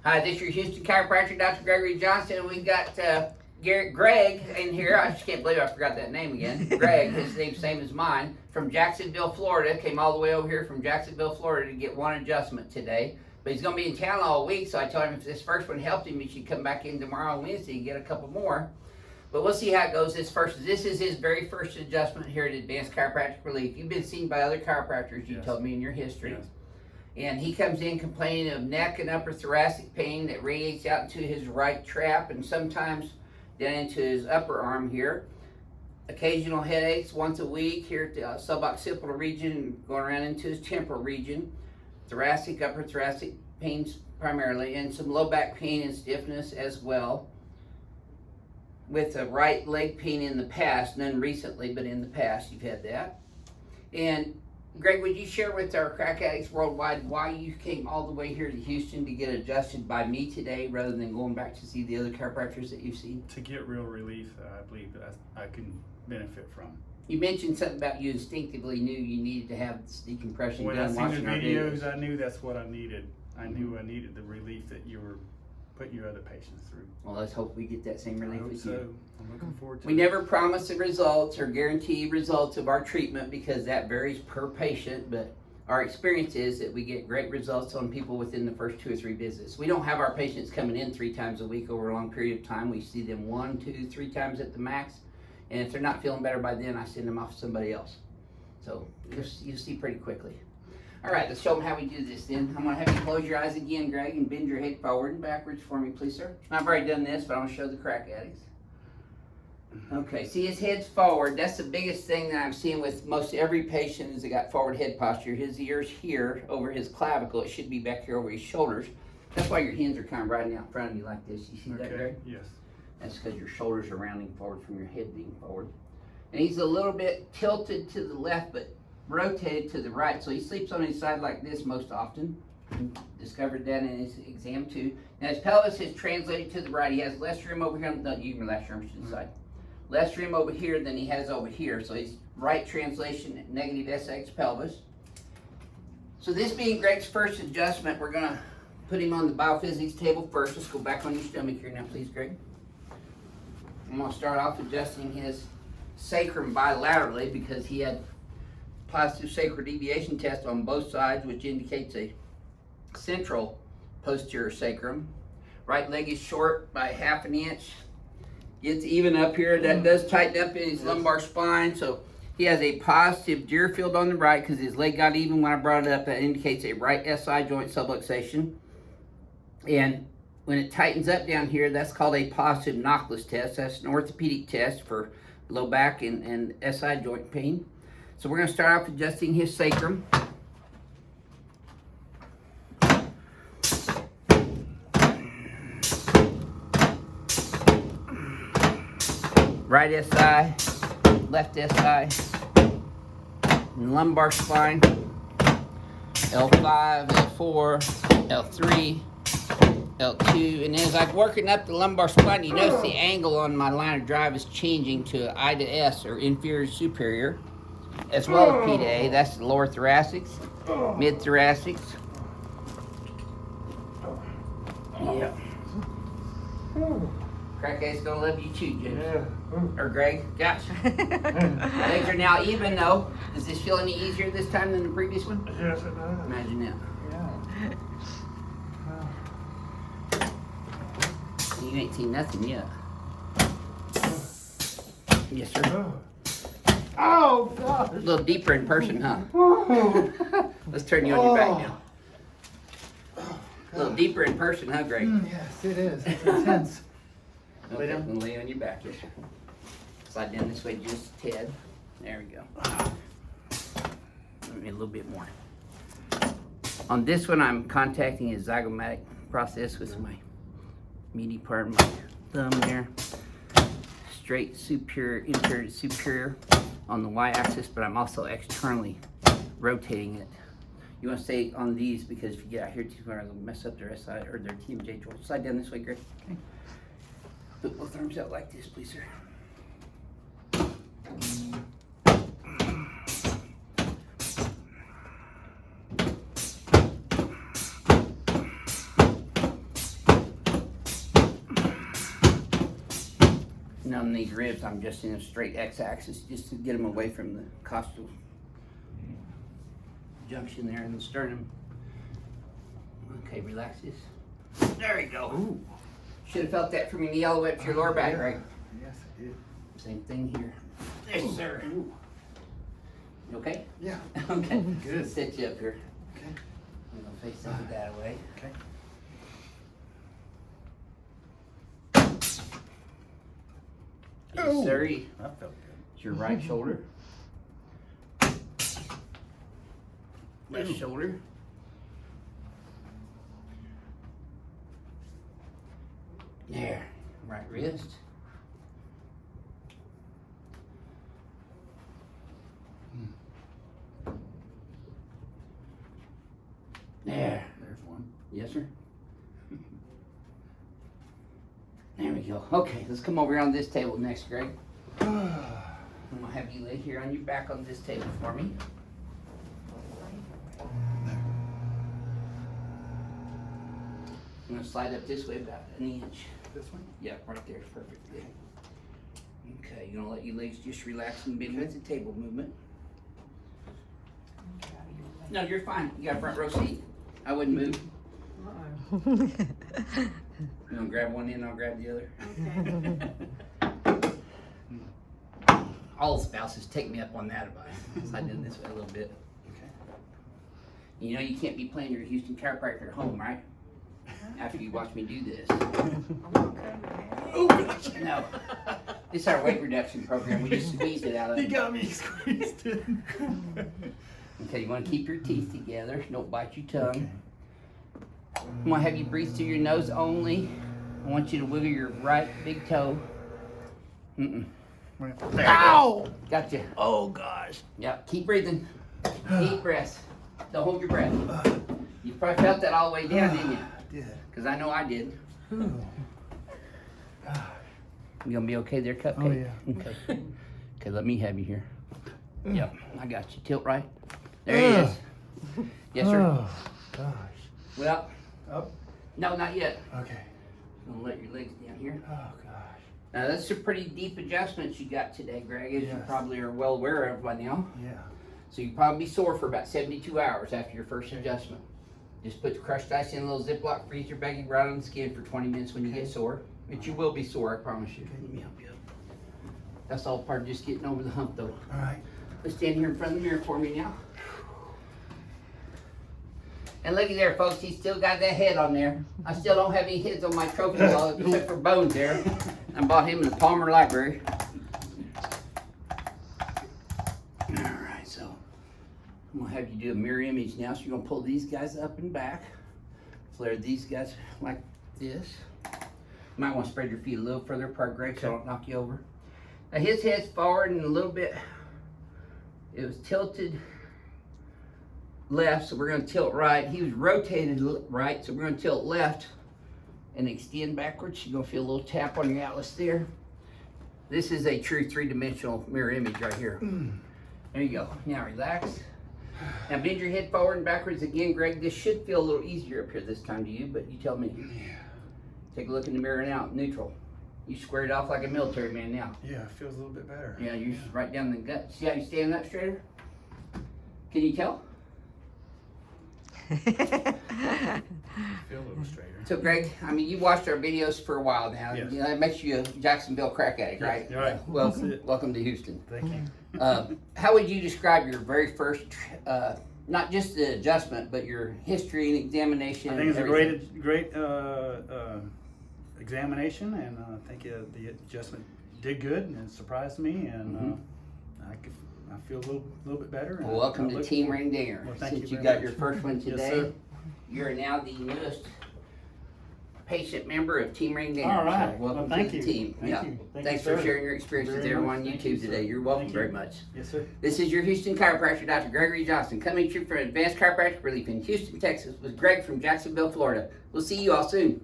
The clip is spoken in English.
Hi, this is your Houston chiropractor, Dr. Gregory Johnson. We've got Greg in here. I just can't believe I forgot that name again. Greg, his name's same as mine, from Jacksonville, Florida. Came all the way over here from Jacksonville, Florida to get one adjustment today. But he's going to be in town all week, so I told him if this first one helped him, he should come back in tomorrow and Wednesday and get a couple more. But we'll see how it goes. This is his very first adjustment here at Advanced Chiropractic Relief. You've been seen by other chiropractors, you told me in your history. Yes. And he comes in complaining of neck and upper thoracic pain that radiates out into his right trap and sometimes down into his upper arm here. Occasional headaches once a week here at the suboccipital region and going around into his temporal region. Thoracic, upper thoracic pains primarily, and some low back pain and stiffness as well. With a right leg pain in the past, none recently, but in the past you've had that. And Greg, would you share with our crack addicts worldwide why you came all the way here to Houston to get adjusted by me today rather than going back to see the other chiropractors that you've seen? To get real relief, I believe that I can benefit from. You mentioned something about you instinctively knew you needed to have this decompression When done. I seen the watching our videos, I knew that's what I needed. I knew I needed the relief that you were putting your other patients through. Well, let's hope we get that same relief I hope with so. you. I'm looking forward to We it. never promise the results or guarantee results of our treatment because that varies per patient, but our experience is that we get great results on people within the first 2 or 3 visits. We don't have our patients coming in 3 times a week over a long period of time. We see them 1, 2, 3 times at the max, and if they're not feeling better by then, I send them off to somebody else. So you'll see pretty quickly. All right, let's show them how we do this then. I'm gonna have you close your eyes again, Greg, and bend your head forward and backwards for me, please, sir. I've already done this, but I'm gonna show the crack addicts. Okay, see his head's forward. That's the biggest thing that I'm seeing with most every patient is they got forward head posture. His ear's here over his clavicle. It should be back here over his shoulders. That's why your hands are kind of riding out in front of you like this. You see that, Greg? Yes. That's because your shoulders are rounding forward from your head being forward. And he's a little bit tilted to the left, but rotated to the right. So he sleeps on his side like this most often. Discovered that in his exam too. Now his pelvis is translated to the right. He has less room over here. No, you can relax your arms to the side. Less room over here than he has over here. So he's right translation, negative SX pelvis. So this being Greg's first adjustment, we're gonna put him on the BioPhysics table first. Let's go back on your stomach here now, please, Greg. I'm gonna start off adjusting his sacrum bilaterally because he had positive sacral deviation test on both sides, which indicates a central posterior sacrum. Right leg is short by 1/2 inch. Gets even up here. That does tighten up in his lumbar spine. So he has a positive deer field on the right because his leg got even when I brought it up. That indicates a right SI joint subluxation. And when it tightens up down here, that's called a positive knockless test. That's an orthopedic test for low back and SI joint pain. So we're going to start off adjusting his sacrum. Right SI, left SI, and lumbar spine, L5, L4, L3, L2, and as I'm working up the lumbar spine, you notice the angle on my line of drive is changing to I to S, or inferior superior, as well as P to A. That's the lower thoracics, mid thoracics. Yeah. Crack ass gonna love you too, James. Yeah. Or Greg. Gosh. Legs are now even though. Does this feel any easier this time than the previous one? Yes, it does. Imagine that. Yeah. You ain't seen nothing yet. Yes, sir. Oh, gosh. A little deeper in person, huh? Oh. Let's turn you on your back now. A little deeper in person, huh, Greg? Yes, it is. It's intense. Okay, I'm gonna lay on your back. Yes, sir. Slide down this way just a tad. There we go. Maybe a little bit more. On this one, I'm contacting a zygomatic process with my meaty part of my thumb there. Straight superior, inferior, superior on the y-axis, but I'm also externally rotating it. You want to stay on these because if you get out here too far, it'll mess up their SI or their TMJ joint. Slide down this way, Greg. Okay. Put both arms out like this, please, sir. And on these ribs, I'm just in a straight X-axis just to get them away from the costal junction there in the sternum. Okay, relax this. There you go. Ooh. Should have felt that from your knee all the way up to your lower back, Yeah. right? Yes, I did. Same thing here. Yes, sir. Ooh. You okay? Yeah. Okay. Good. Sit you up here. Okay. I'm gonna face some of that away. Okay. Yes, Ooh. sirree. That felt It's your right shoulder. Left shoulder. There. Right wrist. There. good. There's one. Yes, sir. There we go. Okay, let's come over on this table next, Greg. I'm gonna have you lay here on your back on this table for me. I'm gonna slide up this way about an inch. This one? Yeah, right there, perfect. Yeah. Okay, you're gonna let your legs just relax and bend with the table movement. No, you're fine. You got a front row seat. I wouldn't move. You wanna grab one end, I'll grab the other. All spouses take me up on that advice. So I did this way a little bit. Okay. You know you can't be playing your Houston Chiropractor at home, right? After you watch me do this. No. This is our weight reduction program. We just squeezed it out of You it. got me squeezed in. Okay, you want to keep your teeth together. Don't bite your tongue. Okay. I'm going to have you breathe through your nose only. I want you to wiggle your right big toe. Mm-mm. There Ow! Gotcha. Oh gosh. Yeah, keep breathing. Deep breaths. Don't hold your breath. You probably felt that all the way down, didn't you? I did. Because I know I did. Ooh. You gonna be okay there, Cupcake? Oh, yeah. Okay. Okay, let me have you here. Yep, I got you. Tilt right. There he is. Yes, sir. Oh gosh. Well, Up. no, not yet. Okay. I'm gonna let your legs down here. Oh gosh. Now, that's some pretty deep adjustments you got today, Greg, as you Yes. probably are well aware of by now. Yeah. So you probably be sore for about 72 hours after your first adjustment. Just put the crushed ice in a little Ziploc freezer baggie right on the skin for 20 minutes when you get sore. But you will be sore, I promise you. Let me help you up. That's all part of just getting over the hump, though. All right. Let's stand here in front of the mirror for me now. And looky there, folks, he's still got that head on there. I still don't have any heads on my trophy wall except for Bones there. I bought him in the Palmer Library. All right, so I'm gonna have you do a mirror image now. So you're gonna pull these guys up and back. Flare these guys like this. You might want to spread your feet a little further apart, Greg, so I don't knock you over. Now his head's forward and a little bit, it was tilted left, so we're gonna tilt right. He was rotated right, so we're gonna tilt left and extend backwards. You're gonna feel a little tap on your atlas there. This is a true three-dimensional mirror image right here. There you go. Now relax. Now bend your head forward and backwards again, Greg. This should feel a little easier up here this time to you, but you tell me. Take a look in the mirror now, neutral. You squared off like a military man now. Yeah, it feels a little bit better. Yeah, you're just right down the gut. See how you stand up straighter? Can you tell? Feel a little straighter. So Greg, I mean, you watched our videos for a while now. Yes. You know, that makes you a Jacksonville crack addict, right? You're right. Welcome, That's it. welcome to Houston. Thank you. How would you describe your very first, not just the adjustment, but your history and examination? I think it's a and everything? great examination, and I think the adjustment did good, and it surprised me, and I feel a little bit better. and Well, welcome I to look Team forward- Ring Dinger. Well, thank Since you you very got your much. first one Yes, today, sir. you're now the newest patient member of Team Ring Dinger. All right. So welcome Well, thank to the you. team. Thank yeah. you. Thank Thanks you, for sir. sharing your experience with Very everyone on much. Thank YouTube you, today. sir. You're welcome Thank very you. much. Yes, sir. This is your Houston chiropractor, Dr. Gregory Johnson, coming to you from Advanced Chiropractic Relief in Houston, Texas, with Greg from Jacksonville, Florida. We'll see you all soon.